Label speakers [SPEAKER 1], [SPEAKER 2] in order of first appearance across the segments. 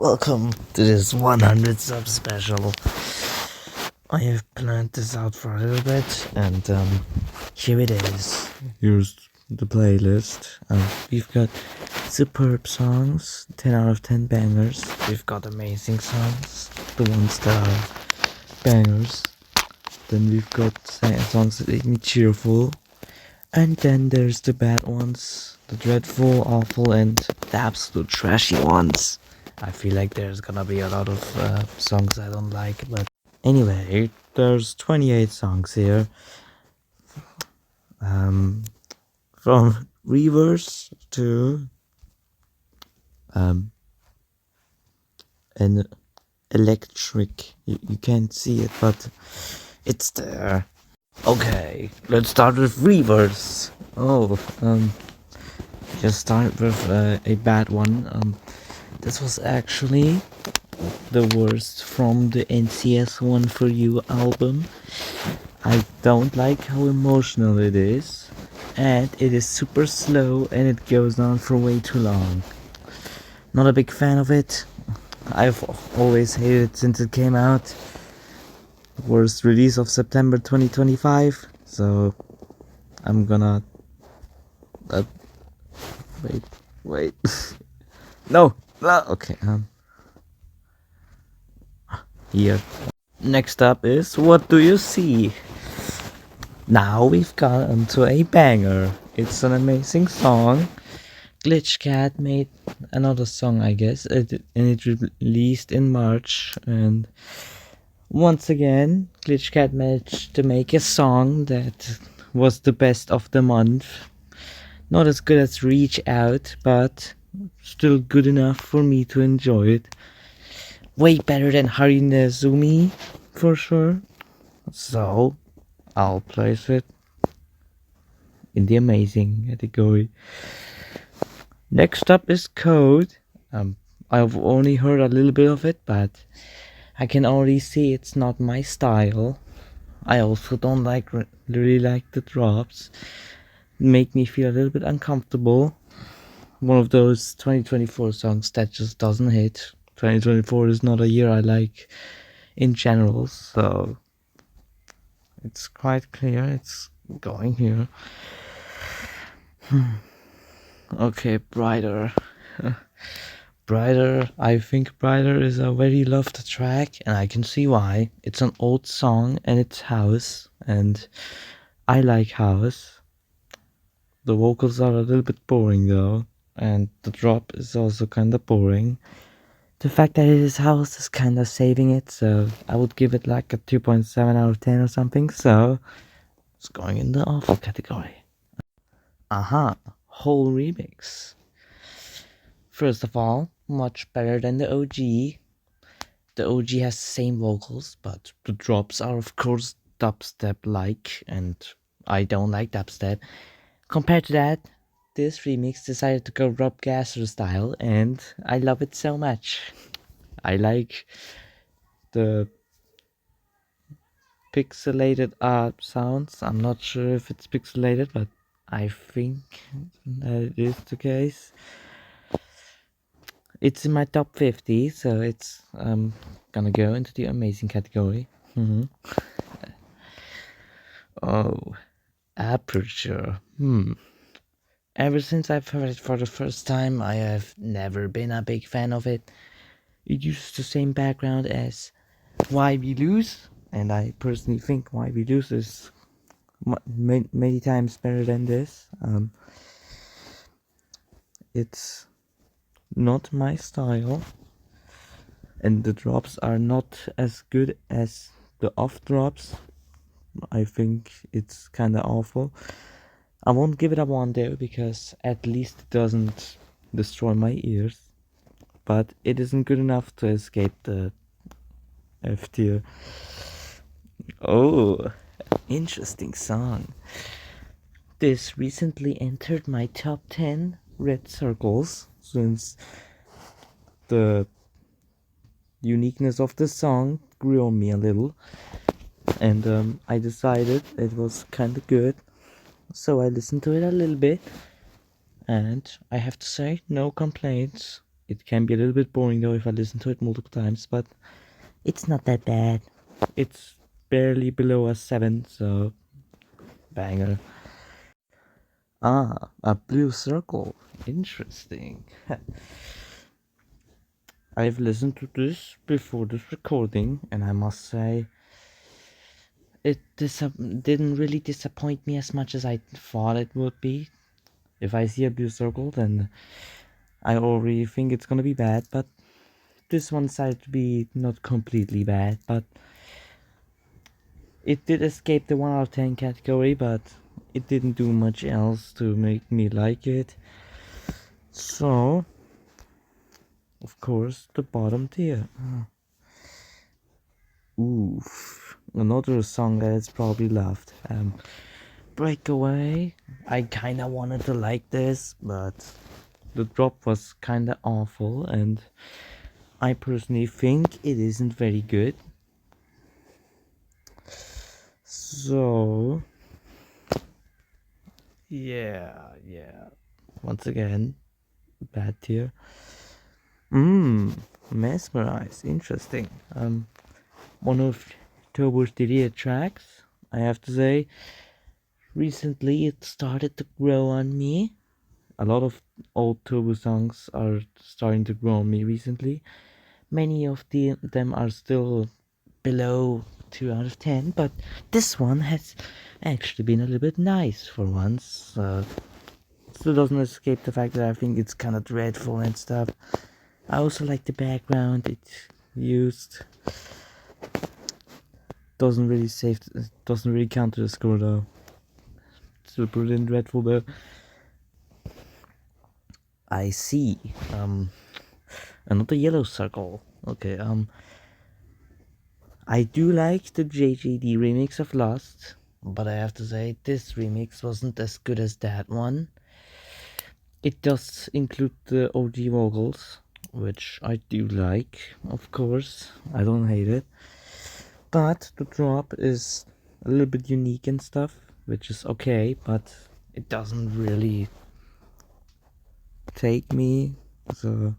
[SPEAKER 1] Welcome to this 100 sub special. I have planned this out for a little bit, and here it is. Here's the playlist. We've got superb songs, 10 out of 10 bangers. We've got amazing songs, the ones that are bangers. Then we've got songs that make me cheerful. And then there's the bad ones, the dreadful, awful, and the absolute trashy ones. I feel like there's gonna be a lot of songs I don't like, but anyway, there's 28 songs here. From reverse to an electric. You can't see it, but it's there. Okay, let's start with reverse. Just start with a bad one. This was actually the worst from the NCS One For You album. I don't like how emotional it is, and it is super slow and it goes on for way too long. Not a big fan of it. I've always hated it since it came out. Worst release of September 2025, so I'm gonna wait. No, okay. Here. Next up is What Do You See? Now we've got onto a banger. It's an amazing song. Glitch Cat made another song, I guess, and it released in March. And once again, Glitch Cat managed to make a song that was the best of the month. Not as good as Reach Out, but still good enough for me to enjoy it. Way better than Harinezumi, for sure. So, I'll place it in the amazing category. Next up is Code. I've only heard a little bit of it, but I can already see it's not my style. I also don't really like the drops. Make me feel a little bit uncomfortable. One of those 2024 songs that just doesn't hit. 2024 is not a year I like in general, so it's quite clear it's going here. Okay, Brighter. Brighter, I think Brighter is a very loved track, and I can see why. It's an old song and it's house, and I like house. The vocals are a little bit boring though, and the drop is also kinda boring. The fact that it is house is kinda saving it, so I would give it like a 2.7 out of 10 or something, so it's going in the awful category. Whole remix. First of all, much better than the OG. The OG has the same vocals, but the drops are of course dubstep-like, and I don't like dubstep. Compared to that, this remix decided to go Rob Gasser style, and I love it so much. I like the pixelated art sounds. I'm not sure if it's pixelated, but I think that it is the case. It's in my top 50, so it's gonna go into the amazing category. Oh, Aperture. Ever since I've heard it for the first time, I have never been a big fan of it. It uses the same background as Why We Lose, and I personally think Why We Lose is many times better than this. It's not my style, and the drops are not as good as the off drops. I think it's kinda awful. I won't give it a 1 though, because at least it doesn't destroy my ears, but it isn't good enough to escape the F tier. Oh, interesting song. This recently entered my top 10 red circles, since the uniqueness of the song grew on me a little, and I decided it was kinda good, so I listened to it a little bit, and I have to say, no complaints. It can be a little bit boring though if I listen to it multiple times, but it's not that bad. It's barely below a 7, so banger. Ah, a blue circle. Interesting. I've listened to this before this recording, and I must say, it didn't really disappoint me as much as I thought it would be. If I see a blue circle, then I already think it's gonna be bad, but this one decided to be not completely bad, but it did escape the 1 out of 10 category, but it didn't do much else to make me like it. So, of course, the bottom tier. Oof. Another song that is probably loved. Breakaway. I kinda wanted to like this, but the drop was kinda awful, and I personally think it isn't very good. So, yeah. Once again, bad tier. Mesmerize. Interesting. One of Turbo's deleted tracks, I have to say. Recently, it started to grow on me. A lot of old Turbo songs are starting to grow on me recently. Many of them are still below 2 out of 10, but this one has actually been a little bit nice for once. Still doesn't escape the fact that I think it's kind of dreadful and stuff. I also like the background it used. Doesn't really count to the score though. Still brilliant, dreadful though. I see. Another yellow circle. Okay, I do like the JJD remix of Lost, but I have to say this remix wasn't as good as that one. It does include the OG vocals, which I do like, of course. I don't hate it. But the drop is a little bit unique and stuff, which is okay, but it doesn't really take me. So,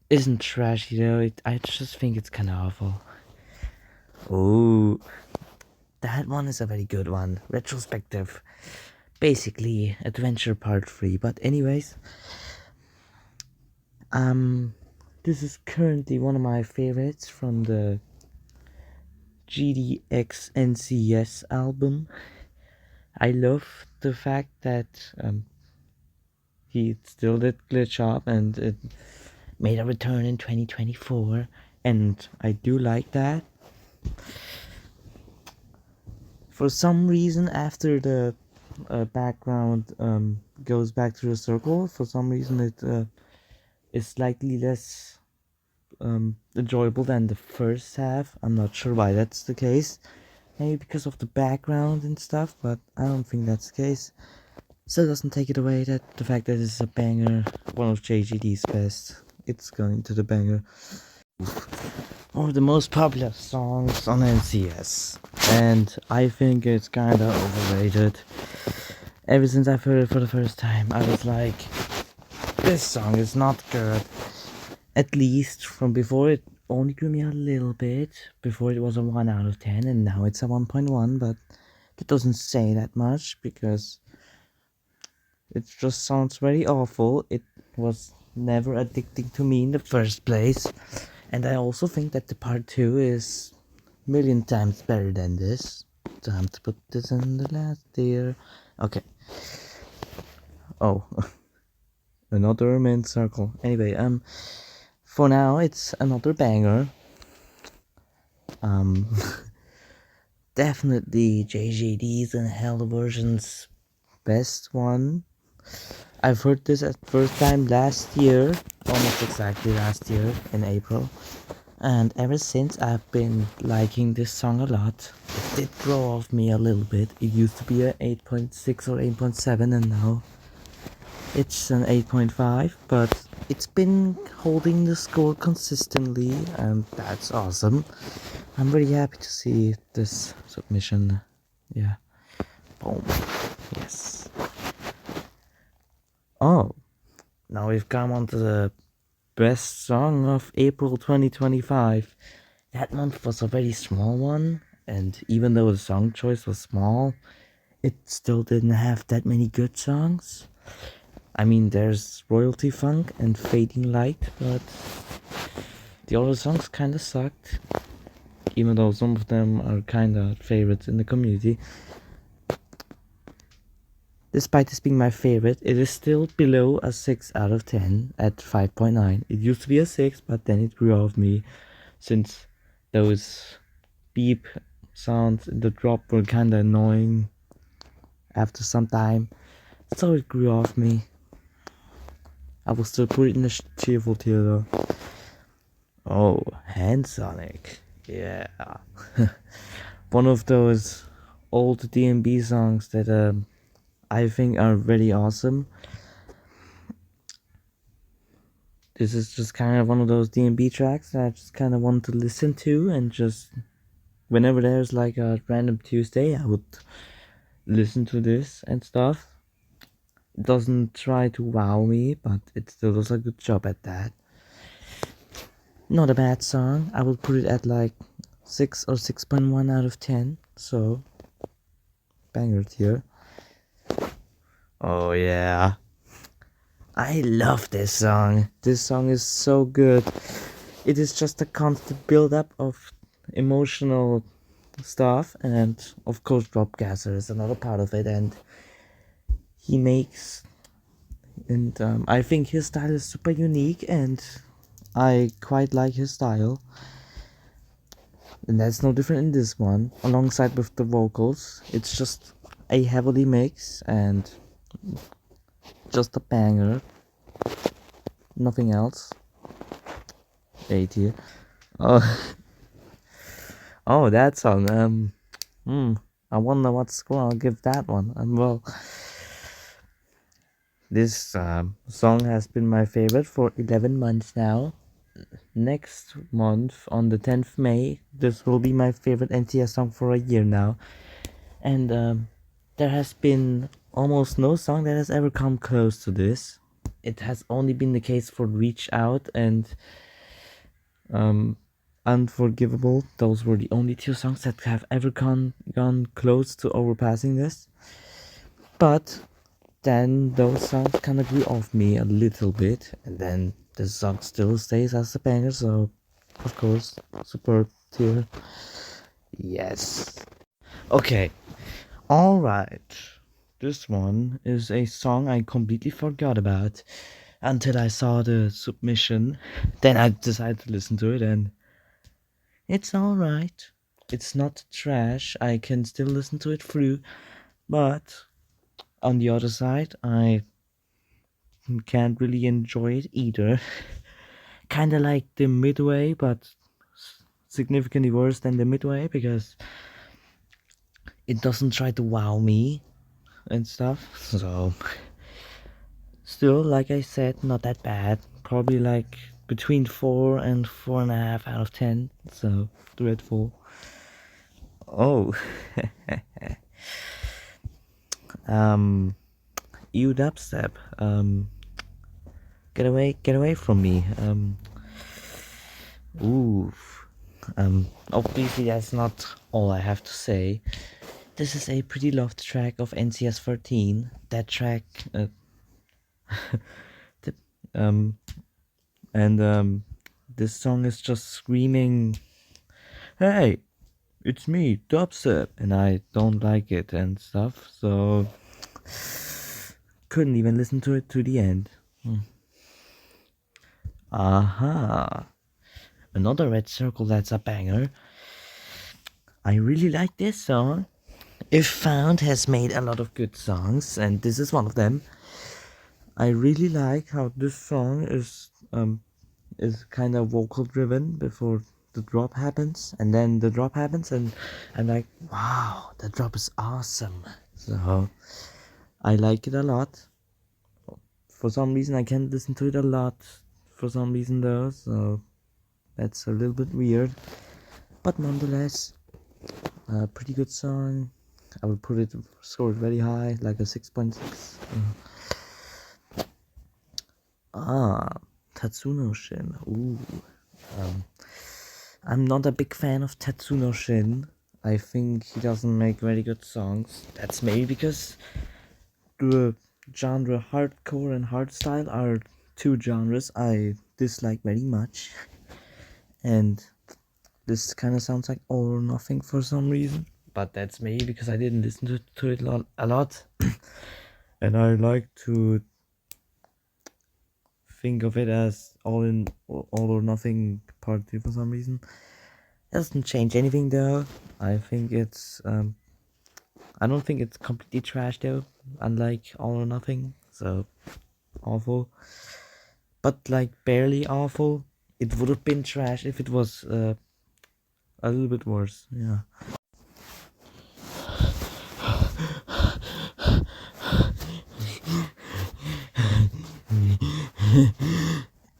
[SPEAKER 1] isn't trashy though. I just think it's kind of awful. Oh, that one is a very good one. Retrospective. Basically, Adventure Part 3. But anyways, this is currently one of my favorites from the GDX NCS album. I love the fact that he still did glitch up and it made a return in 2024, and I do like that. For some reason, after the background goes back to the circle, for some reason it is slightly less enjoyable than the first half. I'm not sure why that's the case. Maybe because of the background and stuff, but I don't think that's the case. Still doesn't take it away that the fact that it's a banger, one of JGD's best. It's going to the banger. One of the most popular songs on NCS, and I think it's kinda overrated. Ever since I've heard it for the first time, I was like, this song is not good. At least from before, it only grew me a little bit. Before it was a 1 out of 10, and now it's a 1.1, but that doesn't say that much because it just sounds very awful. It was never addicting to me in the first place. And I also think that the part 2 is a million times better than this. Time to put this in the last tier. Okay. Oh. Another main circle. Anyway, for now it's another banger. Definitely JJD's and Hell version's best one. I've heard this at first time last year, almost exactly last year in April, and ever since I've been liking this song a lot. It did grow off me a little bit. It used to be a 8.6 or 8.7 and now it's an 8.5, but it's been holding the score consistently and that's awesome. I'm very happy to see this submission. Yeah. Boom. Yes. Oh, now we've come on to the best song of April 2025. That month was a very small one, and even though the song choice was small, it still didn't have that many good songs. I mean, there's Royalty Funk and Fading Light, but the other songs kinda sucked, even though some of them are kinda favorites in the community. Despite this being my favorite, it is still below a 6 out of 10 at 5.9. It used to be a 6, but then it grew off me since those beep sounds in the drop were kinda annoying after some time. So it grew off me. I will still put it in the cheerful tier though. Oh, Handsonic. Yeah. One of those old D&B songs that I think are very awesome. This is just kind of one of those D&B tracks that I just kind of want to listen to, and just whenever there's like a random Tuesday, I would listen to this and stuff. It doesn't try to wow me, but it still does a good job at that. Not a bad song. I would put it at like 6 or 6.1 out of 10. So, banger tier. Oh yeah. I love this song. This song is so good. It is just a constant build-up of emotional stuff, and of course Rob Gasser is another part of it, and he makes, and I think his style is super unique, and I quite like his style. And that's no different in this one. Alongside with the vocals, it's just a heavily mix and just a banger. Nothing else. A tier. Oh, oh, that song. I wonder what score I'll give that one. Well, this song has been my favorite for 11 months now. Next month, on the 10th May, this will be my favorite NTS song for a year now. And there has been almost no song that has ever come close to this. It has only been the case for Reach Out and Unforgivable. Those were the only two songs that have ever gone close to overpassing this. But then those songs kind of grew off me a little bit, and then the song still stays as a banger, so of course, superb tier. Yes. Okay, alright. This one is a song I completely forgot about until I saw the submission. Then I decided to listen to it, and it's alright. It's not trash. I can still listen to it through, but on the other side, I can't really enjoy it either. Kinda like the midway, but significantly worse than the midway, because it doesn't try to wow me and stuff. So, still, like I said, not that bad. Probably like between 4 and 4.5 out of 10. So, dreadful. Oh, you dubstep. Get away from me. Oof. Obviously that's not all I have to say. This is a pretty loved track of NCS 13. That track, the, and this song is just screaming, "Hey, it's me, dubstep," and I don't like it and stuff. So couldn't even listen to it to the end. Aha. Another red circle that's a banger. I really like this song. If Found has made a lot of good songs, and this is one of them. I really like how this song is kind of vocal driven before the drop happens, and then the drop happens, and I'm like, wow, the drop is awesome. So I like it a lot. For some reason, I can't listen to it a lot. For some reason, though, so that's a little bit weird. But nonetheless, a pretty good song. I would put it scored very high, like a 6.6. Tatsuno Shin. Ooh. I'm not a big fan of Tatsuno Shin. I think he doesn't make very good songs. That's maybe because the genre hardcore and hardstyle are two genres I dislike very much. And this kind of sounds like All or Nothing for some reason. But that's maybe because I didn't listen to it a lot. And I like to think of it as All or Nothing Part 2 for some reason. It doesn't change anything though. I think it's I don't think it's completely trash though, unlike All or Nothing. So awful. But like barely awful. It would have been trash if it was a little bit worse. Yeah.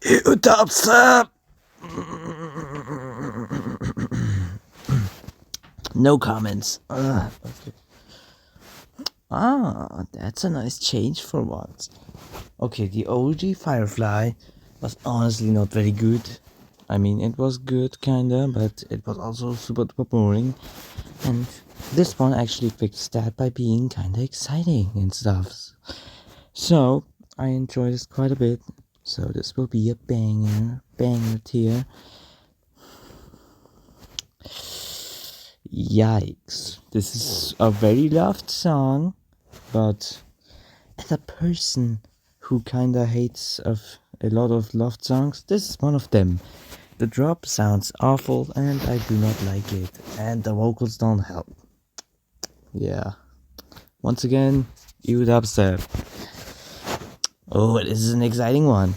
[SPEAKER 1] You dubstep! No comments. Okay. Ah, that's a nice change for once. Okay, the OG Firefly was honestly not very good. I mean, it was good, kinda, but it was also super duper boring. And this one actually fixed that by being kinda exciting and stuff. So, I enjoyed this quite a bit. So, this will be a banger tier. Yikes. This is a very loved song, but as a person who kinda hates of a lot of loved songs, this is one of them. The drop sounds awful and I do not like it, and the vocals don't help. Yeah. Once again, you dubstep. Oh, this is an exciting one.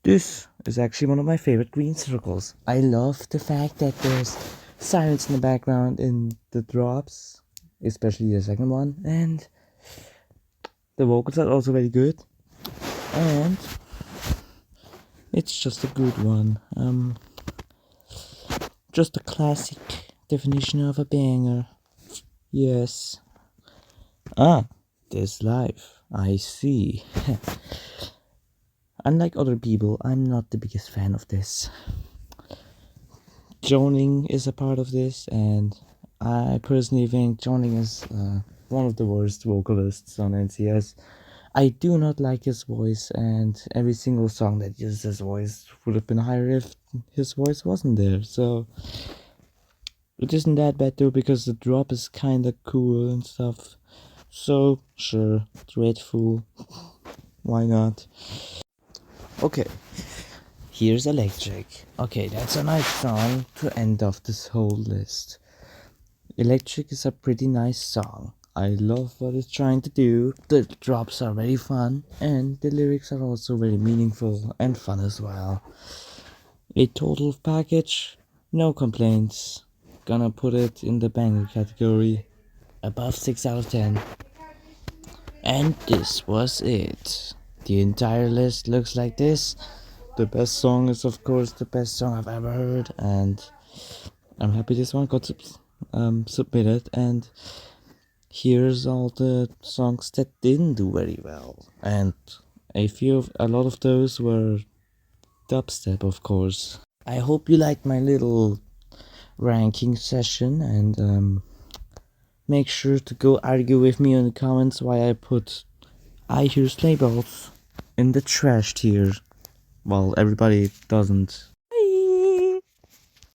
[SPEAKER 1] This is actually one of my favorite green circles. I love the fact that there's silence in the background in the drops, especially the second one, and the vocals are also very good, and it's just a good one. Just a classic definition of a banger. Yes. This life. I see. Unlike other people, I'm not the biggest fan of this. Joning is a part of this, and I personally think Joning is one of the worst vocalists on NCS. I do not like his voice, and every single song that uses his voice would have been higher if his voice wasn't there. So it isn't that bad though, because the drop is kinda cool and stuff. So sure, Dreadful. Why not? Okay, here's Electric. Okay, that's a nice song to end off this whole list. Electric is a pretty nice song. I love what it's trying to do. The drops are very fun, and the lyrics are also very meaningful and fun as well. A total package, no complaints. Gonna put it in the banger category. Above 6 out of 10. And this was it. The entire list looks like this. The best song is of course the best song I've ever heard, and I'm happy this one got submitted. And here's all the songs that didn't do very well, and a lot of those were dubstep, of course. I hope you liked my little ranking session, and make sure to go argue with me in the comments why I put I Hear Sleigh Bells in the trash tier, while everybody doesn't.